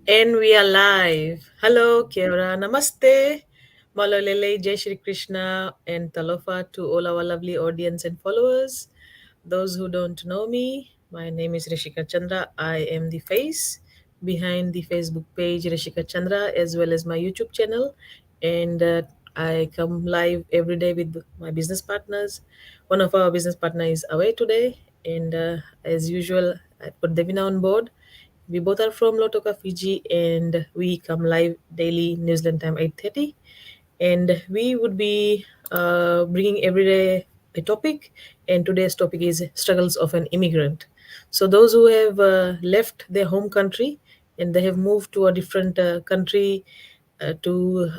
And we are live. Hello, Kiara. Namaste. Malo, lelei, Jai Shri Krishna, and Talofa to all our lovely audience and followers. Those who don't know me, my name is Rishika Chandra. I am the face behind the Facebook page Rishika Chandra as well as my YouTube channel. And I come live every day with my business partners. One of our business partners is away today. And as usual, I put Devina on board. We both are from Lotoka, Fiji, and we come live daily New Zealand time 8:30. And we would be bringing every day a topic, and today's topic is struggles of an immigrant. So those who have left their home country and they have moved to a different country to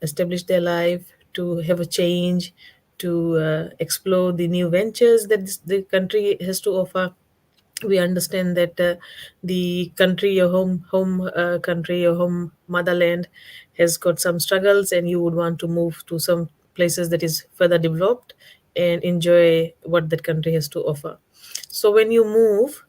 establish their life, to have a change, to explore the new ventures that the country has to offer. We understand that the country, your home country, your home motherland has got some struggles, and you would want to move to some places that is further developed and enjoy what that country has to offer. So when you move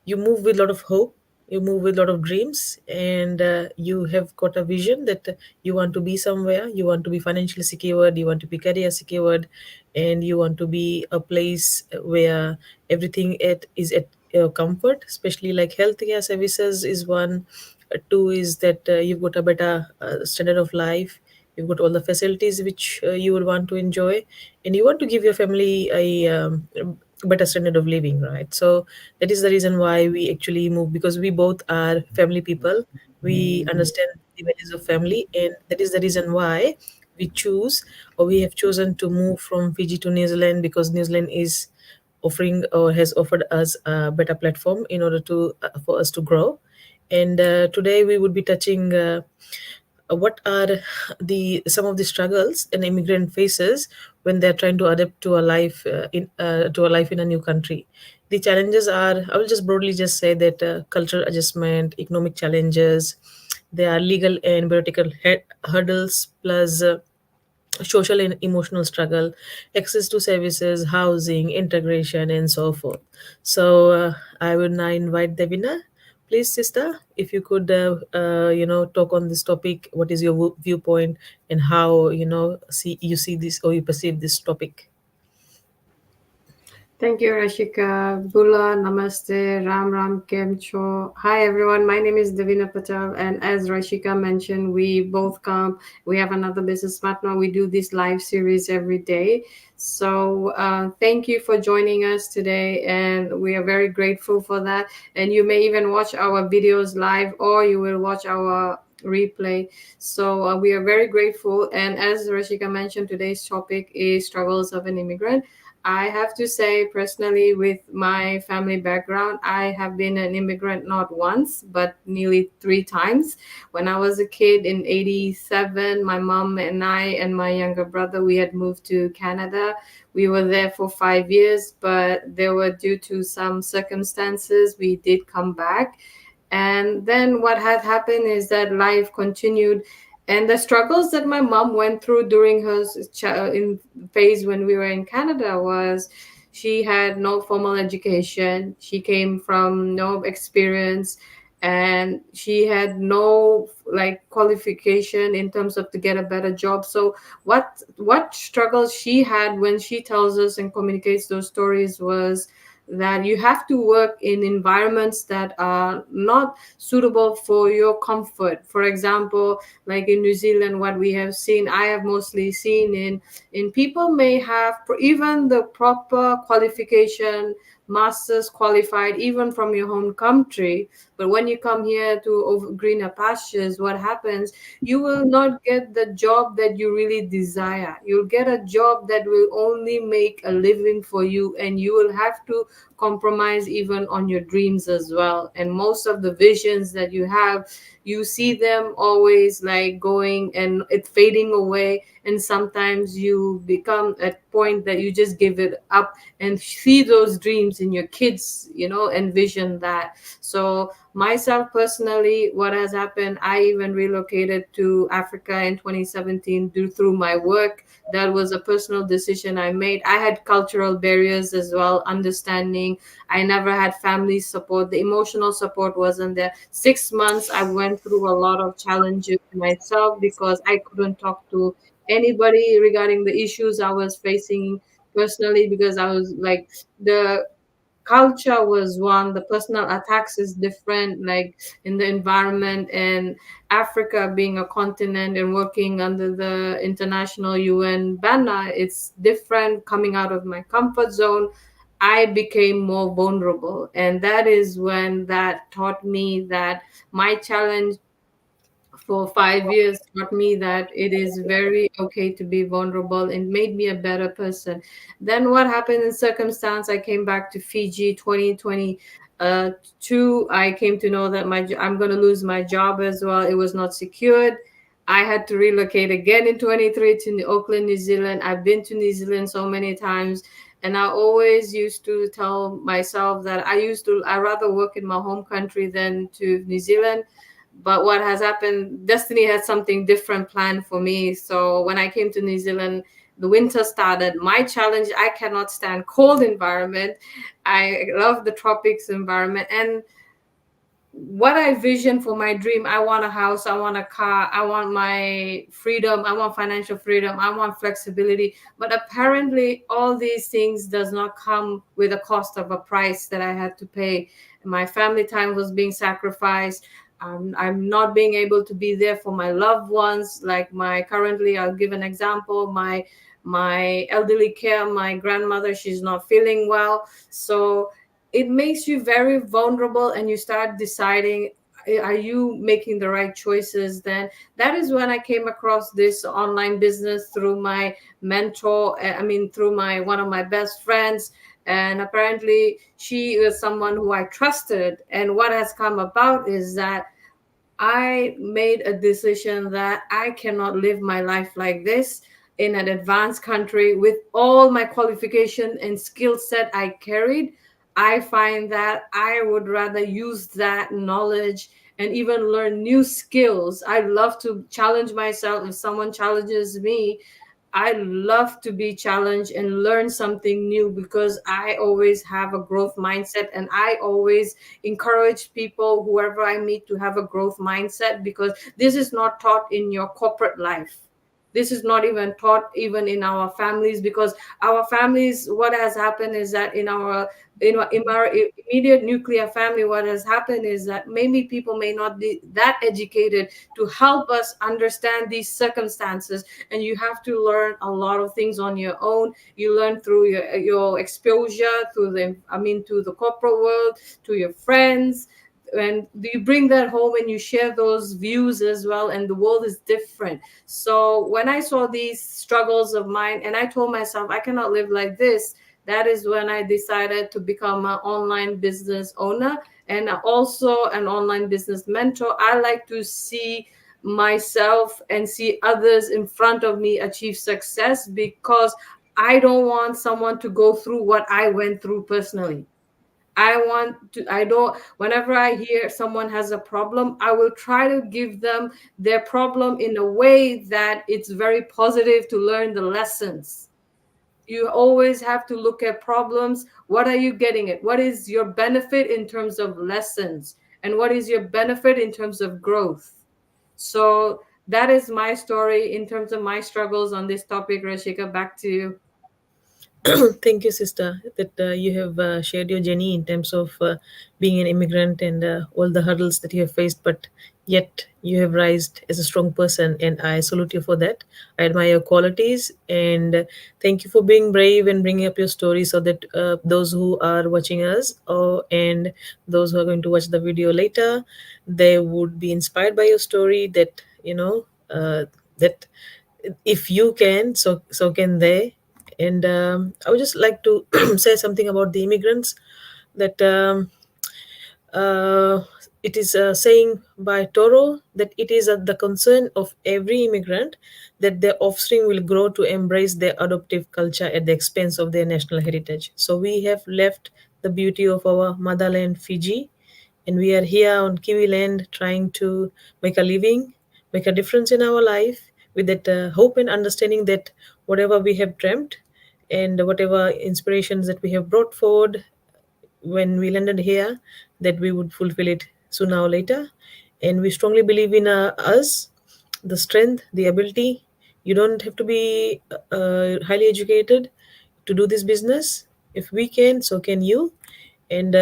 with a lot of hope, you move with a lot of dreams, and you have got a vision that you want to be somewhere, you want to be financially secured, you want to be career secured, and you want to be a place where everything is at your comfort, especially like healthcare services is one. Two is that you've got a better standard of life, you've got all the facilities which you would want to enjoy, and you want to give your family a better standard of living, right? So that is the reason why we actually move, because we both are family people. We understand the values of family, and that is the reason why we choose, or we have chosen to move from Fiji to New Zealand, because New Zealand is offering or has offered us a better platform in order to for us to grow. And today we would be touching what are the some of the struggles an immigrant faces when they're trying to adapt to a life to a life in a new country. The challenges are, I will just broadly just say that cultural adjustment, economic challenges, there are legal and bureaucratic hurdles, plus social and emotional struggle, access to services, housing, integration, and so forth. So I would now invite Devina. Please, sister, if you could, talk on this topic. What is your viewpoint, and how see this or you perceive this topic? Thank you, Rashika. Bula, Namaste, Ram Ram, Kem Cho. Hi, everyone. My name is Davina Patel. And as Rashika mentioned, we both come, we have another business partner. We do this live series every day. So thank you for joining us today. And we are very grateful for that. And you may even watch our videos live, or you will watch our replay. So we are very grateful. And as Rashika mentioned, today's topic is struggles of an immigrant. I have to say, personally, with my family background, I have been an immigrant not once, but nearly three times. When I was a kid in 87, my mom and I and my younger brother, we had moved to Canada. We were there for 5 years, but there were, due to some circumstances, we did come back. And then what had happened is that life continued, and the struggles that my mom went through during her in phase when we were in Canada was she had no formal education, she came from no experience, and she had no like qualification in terms of to get a better job. So what struggles she had when she tells us and communicates those stories was that you have to work in environments that are not suitable for your comfort. For example, like in New Zealand, what we have seen, I have mostly seen in people may have even the proper qualification, masters qualified even from your home country, but when you come here to over greener pastures, what happens, you will not get the job that you really desire. You'll get a job that will only make a living for you, and you will have to compromise even on your dreams as well. And most of the visions that you have, you see them always like going and it fading away, and sometimes you become at point that you just give it up and see those dreams in your kids, envision that. So myself personally, what has happened, I even relocated to Africa in 2017 due through my work. That was a personal decision I made. I had cultural barriers as well, understanding. I never had family support. The emotional support wasn't there. 6 months, I went through a lot of challenges myself because I couldn't talk to anybody regarding the issues I was facing personally, because I was like, the culture was one, the personal attacks is different, like in the environment. And Africa being a continent and working under the international UN banner, it's different. Coming out of my comfort zone, I became more vulnerable, and that is when that taught me that my challenge for 5 years taught me that it is very okay to be vulnerable, and made me a better person. Then what happened in circumstance, I came back to Fiji 2022. I came to know that I'm going to lose my job as well. It was not secured. I had to relocate again in 23 to Auckland, New Zealand. I've been to New Zealand so many times, and I always used to tell myself that I rather work in my home country than to New Zealand. But what has happened, destiny had something different planned for me. So when I came to New Zealand, the winter started. My challenge, I cannot stand cold environment. I love the tropics environment. And what I vision for my dream, I want a house, I want a car, I want my freedom, I want financial freedom, I want flexibility. But apparently all these things does not come with a cost of a price that I had to pay. My family time was being sacrificed. I'm not being able to be there for my loved ones. Like my currently, I'll give an example. My elderly care, my grandmother, she's not feeling well. So it makes you very vulnerable, and you start deciding, are you making the right choices? Then that is when I came across this online business through my mentor, through my one of my best friends. And apparently she is someone who I trusted, and what has come about is that I made a decision that I cannot live my life like this in an advanced country with all my qualification and skill set I carried. I find that I would rather use that knowledge and even learn new skills. I love to challenge myself. If someone challenges me, I love to be challenged and learn something new, because I always have a growth mindset, and I always encourage people, whoever I meet, to have a growth mindset, because this is not taught in your corporate life. This is not even taught even in our families, because our families, what has happened is that in our immediate nuclear family, what has happened is that maybe people may not be that educated to help us understand these circumstances, and you have to learn a lot of things on your own. You learn through your exposure, through to the corporate world, to your friends, and you bring that home and you share those views as well, and the world is different. So when I saw these struggles of mine, and I told myself I cannot live like this, that is when I decided to become an online business owner, and also an online business mentor. I like to see myself and see others in front of me achieve success, because I don't want someone to go through what I went through personally. I don't, whenever I hear someone has a problem, I will try to give them their problem in a way that it's very positive to learn the lessons. You always have to look at problems. What are you getting at? What is your benefit in terms of lessons? And what is your benefit in terms of growth? So that is my story in terms of my struggles on this topic. Rashika, back to you. Thank you, sister, that you have shared your journey in terms of being an immigrant and all the hurdles that you have faced, but yet you have rised as a strong person, and I salute you for that. I admire your qualities, and thank you for being brave and bringing up your story so that those who are watching us, and those who are going to watch the video later, they would be inspired by your story. That that if you can, so can they. And I would just like to say something about the immigrants, that uh, it is a saying by Toro that it is the concern of every immigrant that their offspring will grow to embrace their adoptive culture at the expense of their national heritage. So we have left the beauty of our motherland, Fiji, And we are here on Kiwi land trying to make a living, make a difference in our life with that hope and understanding that whatever we have dreamt and whatever inspirations that we have brought forward when we landed here, that we would fulfill it sooner or later. And we strongly believe in us, the strength, the ability. You don't have to be highly educated to do this business. If we can, so can you. And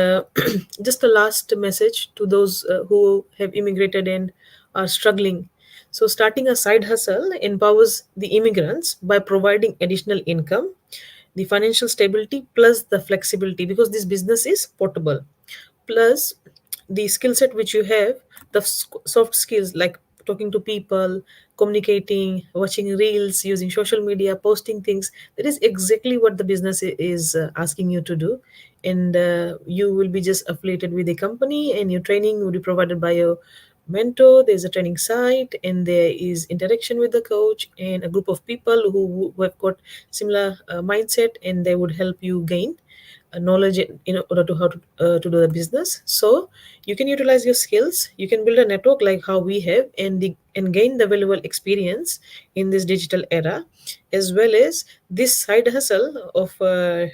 just a last message to those who have immigrated and are struggling. So, starting a side hustle empowers the immigrants by providing additional income, the financial stability, plus the flexibility, because this business is portable, plus the skill set which you have, the soft skills like talking to people, communicating, watching reels, using social media, posting things. That is exactly what the business is asking you to do. And you will be just affiliated with the company, and your training will be provided by your mentor. There's a training site, and there is interaction with the coach and a group of people who have got similar mindset, and they would help you gain knowledge in order to how to do the business. So you can utilize your skills, you can build a network like how we have, and gain the valuable experience in this digital era, as well as this side hustle of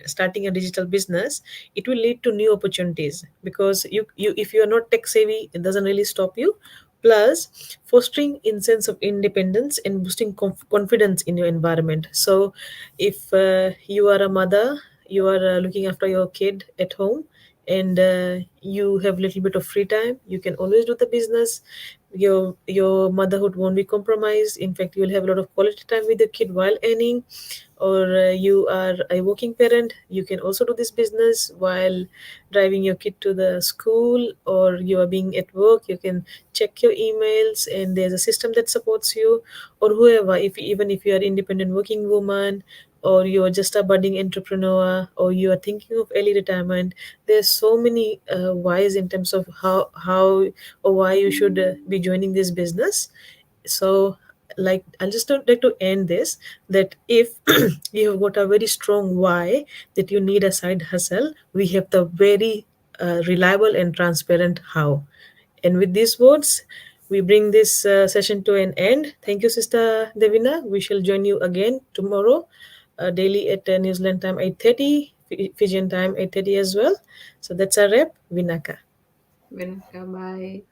starting a digital business. It will lead to new opportunities, because you if you are not tech savvy, it doesn't really stop you. Plus fostering in sense of independence and boosting confidence in your environment. So if you are a mother, you are looking after your kid at home, and you have little bit of free time, you can always do the business. Your motherhood won't be compromised. In fact, you'll have a lot of quality time with your kid while earning. Or you are a working parent, you can also do this business while driving your kid to the school, or you are being at work, you can check your emails, and there's a system that supports you. Or whoever, if even if you are independent working woman, or you are just a budding entrepreneur, or you are thinking of early retirement, there's so many whys in terms of how or why you should be joining this business. So, like, I'll just like to end this, that if you have got a very strong why that you need a side hustle, we have the very reliable and transparent how. And with these words, we bring this session to an end. Thank you, Sister Devina. We shall join you again tomorrow, daily at New Zealand time 8:30, Fijian time 8:30 as well. So that's a wrap. Vinaka. Welcome. Bye.